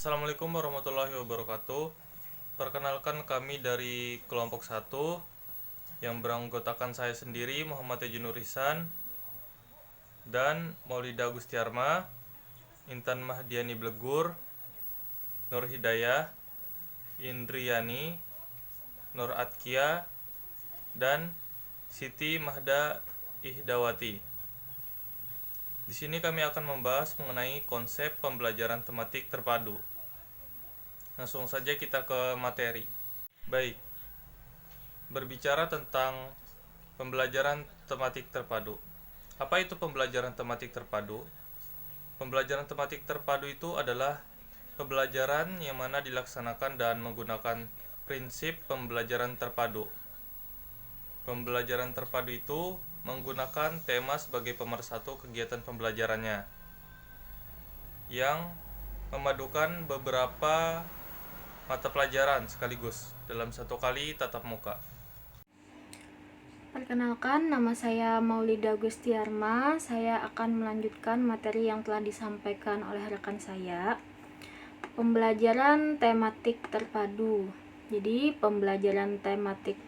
Assalamualaikum warahmatullahi wabarakatuh. Perkenalkan kami dari kelompok 1 yang beranggotakan saya sendiri Muhammad Teji Nurisan dan Maulida Gustiarma, Intan Mahdiani Blegur, Nur Hidayah, Indriyani, Nur Atkia, dan Siti Mahda Ihdawati. Di sini kami akan membahas mengenai konsep pembelajaran tematik terpadu. Langsung saja kita ke materi. Baik, berbicara tentang pembelajaran tematik terpadu. Apa itu pembelajaran tematik terpadu? Pembelajaran tematik terpadu itu adalah pembelajaran yang mana dilaksanakan dan menggunakan prinsip pembelajaran terpadu. Pembelajaran terpadu itu menggunakan tema sebagai pemersatu kegiatan pembelajarannya, yang memadukan beberapa mata pelajaran sekaligus dalam satu kali tatap muka. Perkenalkan, nama saya Maulida Gustiarma. Saya akan melanjutkan materi yang telah disampaikan oleh rekan saya. Pembelajaran tematik terpadu. Jadi, pembelajaran tematik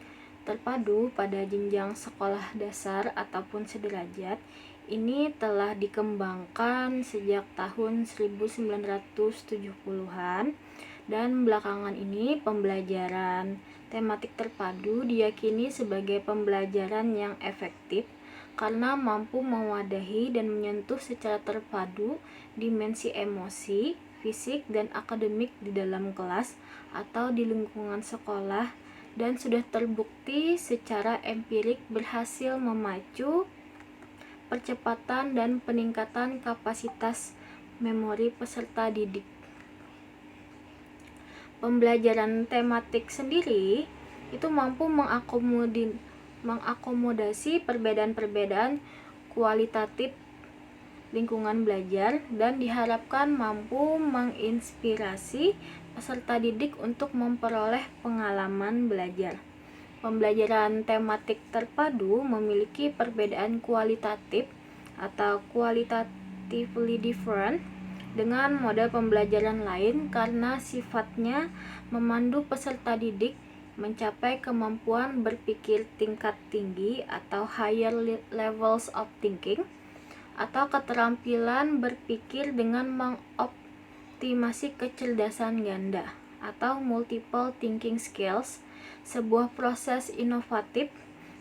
terpadu pada jenjang sekolah dasar ataupun sederajat ini telah dikembangkan sejak tahun 1970-an. Dan belakangan ini pembelajaran tematik terpadu diyakini sebagai pembelajaran yang efektif karena mampu mewadahi dan menyentuh secara terpadu dimensi emosi, fisik, dan akademik di dalam kelas atau di lingkungan sekolah, dan sudah terbukti secara empirik berhasil memacu percepatan dan peningkatan kapasitas memori peserta didik. Pembelajaran tematik sendiri itu mampu mengakomodasi perbedaan-perbedaan kualitatif lingkungan belajar dan diharapkan mampu menginspirasi peserta didik untuk memperoleh pengalaman belajar. Pembelajaran tematik terpadu memiliki perbedaan kualitatif atau qualitatively different dengan model pembelajaran lain karena sifatnya memandu peserta didik mencapai kemampuan berpikir tingkat tinggi atau higher levels of thinking, atau keterampilan berpikir dengan mengoptimasi kecerdasan ganda atau multiple thinking skills, sebuah proses inovatif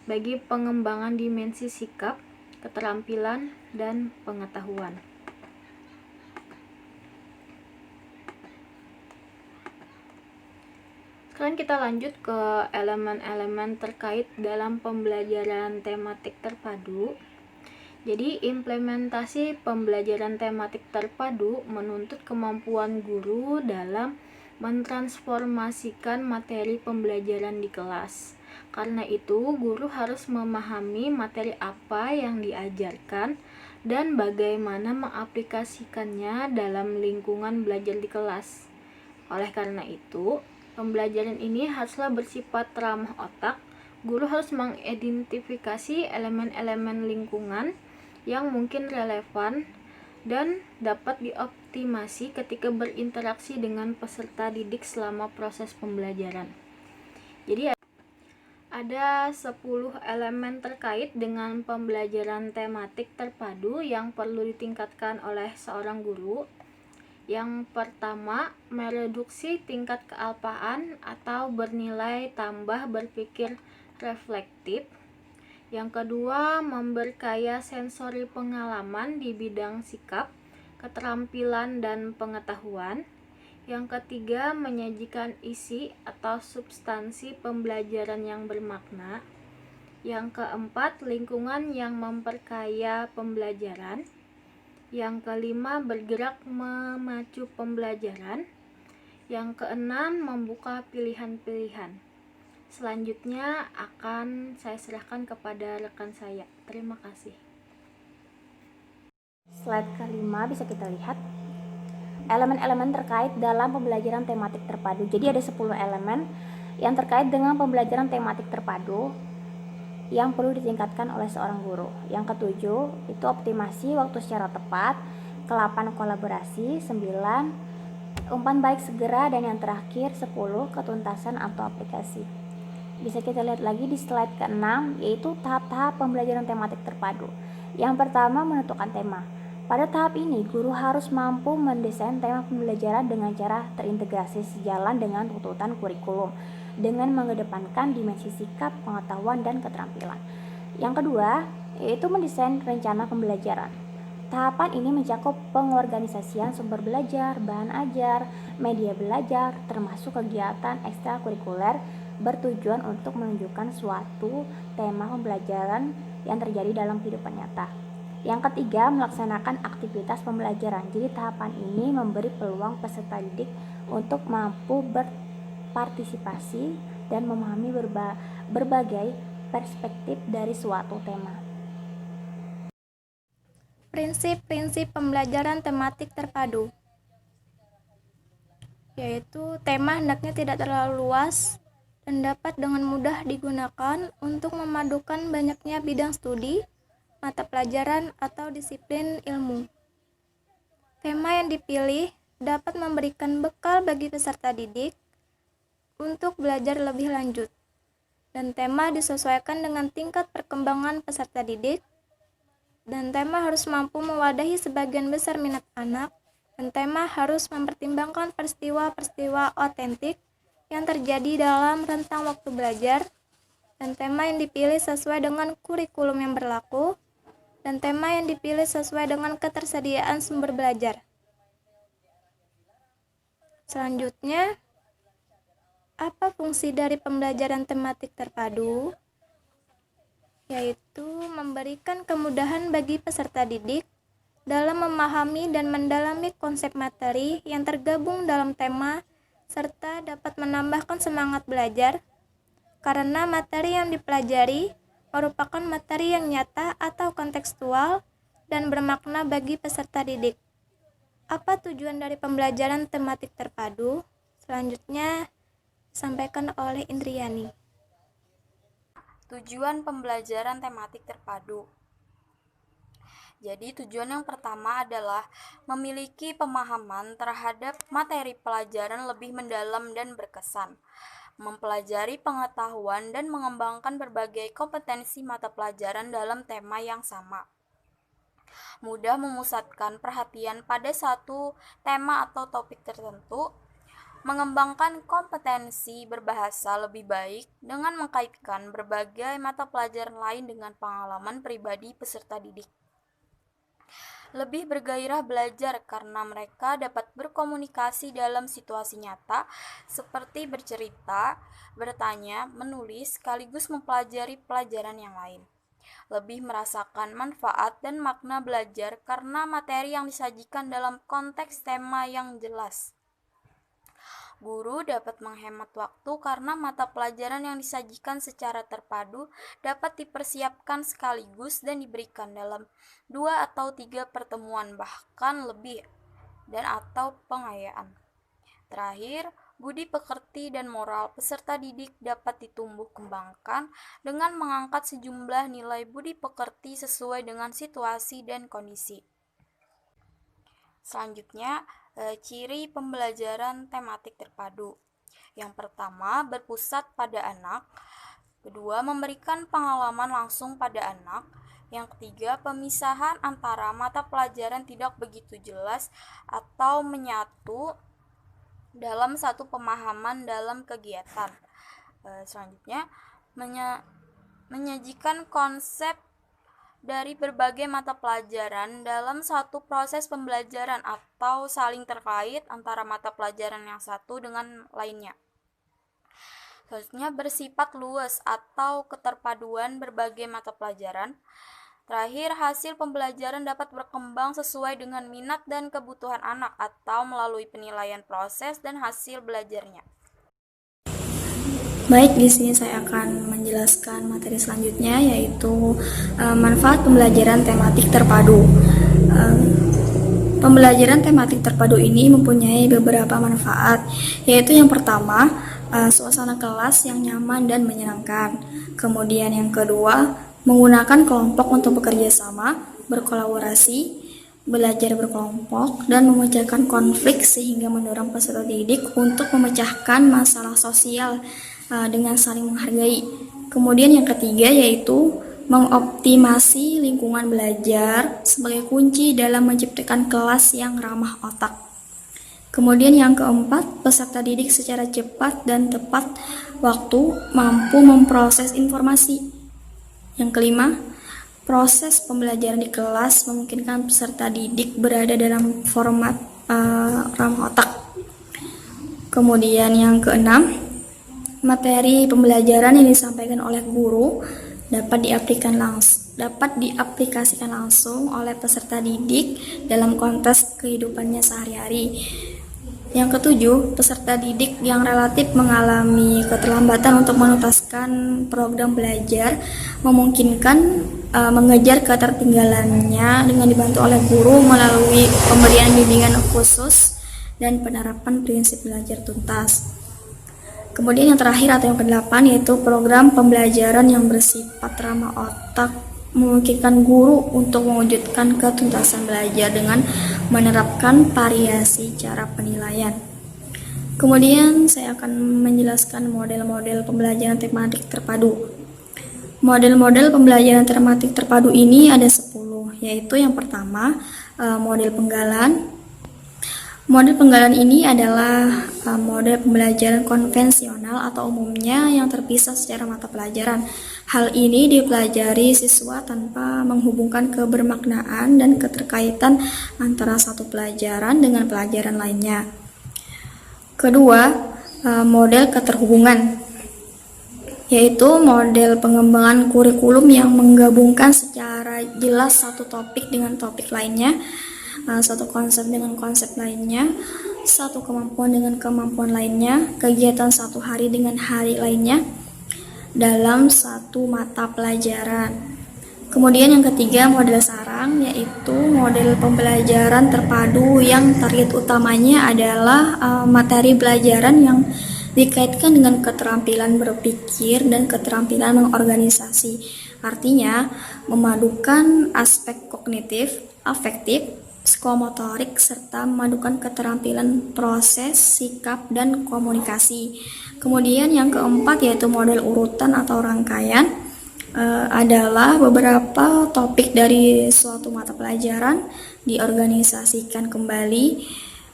bagi pengembangan dimensi sikap, keterampilan, dan pengetahuan. Sekarang kita lanjut ke elemen-elemen terkait dalam pembelajaran tematik terpadu. Jadi, implementasi pembelajaran tematik terpadu menuntut kemampuan guru dalam mentransformasikan materi pembelajaran di kelas. Karena itu, guru harus memahami materi apa yang diajarkan dan bagaimana mengaplikasikannya dalam lingkungan belajar di kelas. Oleh karena itu, pembelajaran ini haruslah bersifat ramah otak. Guru harus mengidentifikasi elemen-elemen lingkungan yang mungkin relevan dan dapat dioptimasi ketika berinteraksi dengan peserta didik selama proses pembelajaran. Jadi ada 10 elemen terkait dengan pembelajaran tematik terpadu yang perlu ditingkatkan oleh seorang guru. Yang pertama, mereduksi tingkat kealpaan atau bernilai tambah berpikir reflektif. Yang kedua, memperkaya sensori pengalaman di bidang sikap, keterampilan, dan pengetahuan. Yang ketiga, menyajikan isi atau substansi pembelajaran yang bermakna. Yang keempat, lingkungan yang memperkaya pembelajaran. Yang kelima, bergerak memacu pembelajaran. Yang keenam, membuka pilihan-pilihan. Selanjutnya akan saya serahkan kepada rekan saya. Terima kasih. Slide kelima bisa kita lihat elemen-elemen terkait dalam pembelajaran tematik terpadu. Jadi ada 10 elemen yang terkait dengan pembelajaran tematik terpadu yang perlu ditingkatkan oleh seorang guru. Yang ketujuh itu optimasi waktu secara tepat, ke-8 kolaborasi, 9 umpan balik segera, dan yang terakhir 10 ketuntasan atau aplikasi. Bisa kita lihat lagi di slide ke-6, yaitu tahap-tahap pembelajaran tematik terpadu. Yang pertama, menentukan tema. Pada tahap ini, guru harus mampu mendesain tema pembelajaran dengan cara terintegrasi sejalan dengan tuntutan kurikulum, dengan mengedepankan dimensi sikap, pengetahuan, dan keterampilan. Yang kedua, yaitu mendesain rencana pembelajaran. Tahapan ini mencakup pengorganisasian sumber belajar, bahan ajar, media belajar, termasuk kegiatan ekstrakurikuler bertujuan untuk menunjukkan suatu tema pembelajaran yang terjadi dalam kehidupan nyata. Yang ketiga, melaksanakan aktivitas pembelajaran. Jadi tahapan ini memberi peluang peserta didik untuk mampu berpartisipasi dan memahami berbagai perspektif dari suatu tema. Prinsip-prinsip pembelajaran tematik terpadu, yaitu tema hendaknya tidak terlalu luas dan dapat dengan mudah digunakan untuk memadukan banyaknya bidang studi, mata pelajaran, atau disiplin ilmu. Tema yang dipilih dapat memberikan bekal bagi peserta didik untuk belajar lebih lanjut, dan tema disesuaikan dengan tingkat perkembangan peserta didik, dan tema harus mampu mewadahi sebagian besar minat anak, dan tema harus mempertimbangkan peristiwa-peristiwa otentik yang terjadi dalam rentang waktu belajar, dan tema yang dipilih sesuai dengan kurikulum yang berlaku, dan tema yang dipilih sesuai dengan ketersediaan sumber belajar. Selanjutnya, apa fungsi dari pembelajaran tematik terpadu? Yaitu memberikan kemudahan bagi peserta didik dalam memahami dan mendalami konsep materi yang tergabung dalam tema, serta dapat menambahkan semangat belajar, karena materi yang dipelajari merupakan materi yang nyata atau kontekstual dan bermakna bagi peserta didik. Apa tujuan dari pembelajaran tematik terpadu? Selanjutnya disampaikan oleh Indriani. Tujuan pembelajaran tematik terpadu. Jadi tujuan yang pertama adalah memiliki pemahaman terhadap materi pelajaran lebih mendalam dan berkesan, mempelajari pengetahuan dan mengembangkan berbagai kompetensi mata pelajaran dalam tema yang sama, mudah memusatkan perhatian pada satu tema atau topik tertentu, mengembangkan kompetensi berbahasa lebih baik dengan mengkaitkan berbagai mata pelajaran lain dengan pengalaman pribadi peserta didik. Lebih bergairah belajar karena mereka dapat berkomunikasi dalam situasi nyata seperti bercerita, bertanya, menulis, sekaligus mempelajari pelajaran yang lain. Lebih merasakan manfaat dan makna belajar karena materi yang disajikan dalam konteks tema yang jelas. Guru dapat menghemat waktu karena mata pelajaran yang disajikan secara terpadu dapat dipersiapkan sekaligus dan diberikan dalam 2 atau 3 pertemuan, bahkan lebih, dan atau pengayaan. Terakhir, budi pekerti dan moral peserta didik dapat ditumbuh kembangkan dengan mengangkat sejumlah nilai budi pekerti sesuai dengan situasi dan kondisi. Selanjutnya, ciri pembelajaran tematik terpadu. Yang pertama, berpusat pada anak. Kedua, memberikan pengalaman langsung pada anak. Yang ketiga, pemisahan antara mata pelajaran tidak begitu jelas atau menyatu dalam satu pemahaman dalam kegiatan. Selanjutnya, menyajikan konsep dari berbagai mata pelajaran dalam satu proses pembelajaran atau saling terkait antara mata pelajaran yang satu dengan lainnya. Selanjutnya, bersifat luas atau keterpaduan berbagai mata pelajaran. Terakhir, hasil pembelajaran dapat berkembang sesuai dengan minat dan kebutuhan anak atau melalui penilaian proses dan hasil belajarnya. Baik, di sini saya akan menjelaskan materi selanjutnya, yaitu manfaat pembelajaran tematik terpadu. Pembelajaran tematik terpadu ini mempunyai beberapa manfaat, yaitu yang pertama, suasana kelas yang nyaman dan menyenangkan. Kemudian yang kedua, menggunakan kelompok untuk bekerja sama, berkolaborasi, belajar berkelompok, dan memecahkan konflik sehingga mendorong peserta didik untuk memecahkan masalah sosial dengan saling menghargai. Kemudian yang ketiga yaitu mengoptimasi lingkungan belajar sebagai kunci dalam menciptakan kelas yang ramah otak. Kemudian yang keempat, peserta didik secara cepat dan tepat waktu mampu memproses informasi. Yang kelima, proses pembelajaran di kelas memungkinkan peserta didik berada dalam format ramah otak. Kemudian yang keenam, materi pembelajaran yang disampaikan oleh guru dapat diaplikasikan langsung oleh peserta didik dalam konteks kehidupannya sehari-hari. Yang ketujuh, peserta didik yang relatif mengalami keterlambatan untuk menuntaskan program belajar memungkinkan mengejar ketertinggalannya dengan dibantu oleh guru melalui pemberian bimbingan khusus dan penerapan prinsip belajar tuntas. Kemudian yang terakhir atau yang kedelapan yaitu program pembelajaran yang bersifat ramah otak memungkinkan guru untuk mewujudkan ketuntasan belajar dengan menerapkan variasi cara penilaian. Kemudian saya akan menjelaskan model-model pembelajaran tematik terpadu. Model-model pembelajaran tematik terpadu ini ada 10, yaitu yang pertama model penggalan. Model penggalan ini adalah model pembelajaran konvensional atau umumnya yang terpisah secara mata pelajaran. Hal ini dipelajari siswa tanpa menghubungkan kebermaknaan dan keterkaitan antara satu pelajaran dengan pelajaran lainnya. Kedua, model keterhubungan, yaitu model pengembangan kurikulum yang menggabungkan secara jelas satu topik dengan topik lainnya, satu konsep dengan konsep lainnya, satu kemampuan dengan kemampuan lainnya, kegiatan satu hari dengan hari lainnya dalam satu mata pelajaran. Kemudian yang ketiga model sarang, yaitu model pembelajaran terpadu yang target utamanya adalah materi pelajaran yang dikaitkan dengan keterampilan berpikir dan keterampilan mengorganisasi. Artinya memadukan aspek kognitif, afektif, psikomotorik serta memadukan keterampilan proses, sikap, dan komunikasi. Kemudian yang keempat yaitu model urutan atau rangkaian adalah beberapa topik dari suatu mata pelajaran diorganisasikan kembali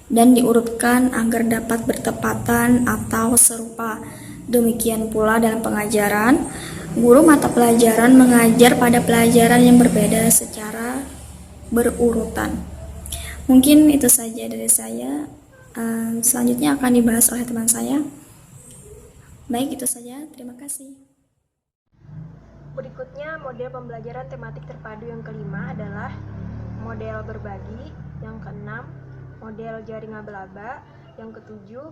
dan diurutkan agar dapat bertepatan atau serupa. Demikian pula dalam pengajaran, guru mata pelajaran mengajar pada pelajaran yang berbeda secara berurutan. Mungkin itu saja dari saya. Selanjutnya akan dibahas oleh teman saya. Baik, itu saja. Terima kasih. Berikutnya model pembelajaran tematik terpadu yang kelima adalah model berbagi, yang keenam model jaring aba-aba, yang ketujuh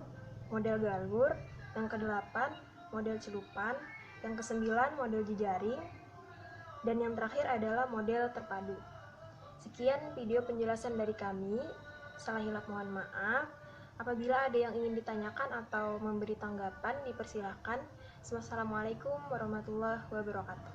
model galur, yang kedelapan model celupan, yang kesembilan model jejaring, dan yang terakhir adalah model terpadu. Sekian video penjelasan dari kami. Salah hilaf mohon maaf. Apabila ada yang ingin ditanyakan atau memberi tanggapan, dipersilakan. Wassalamualaikum warahmatullahi wabarakatuh.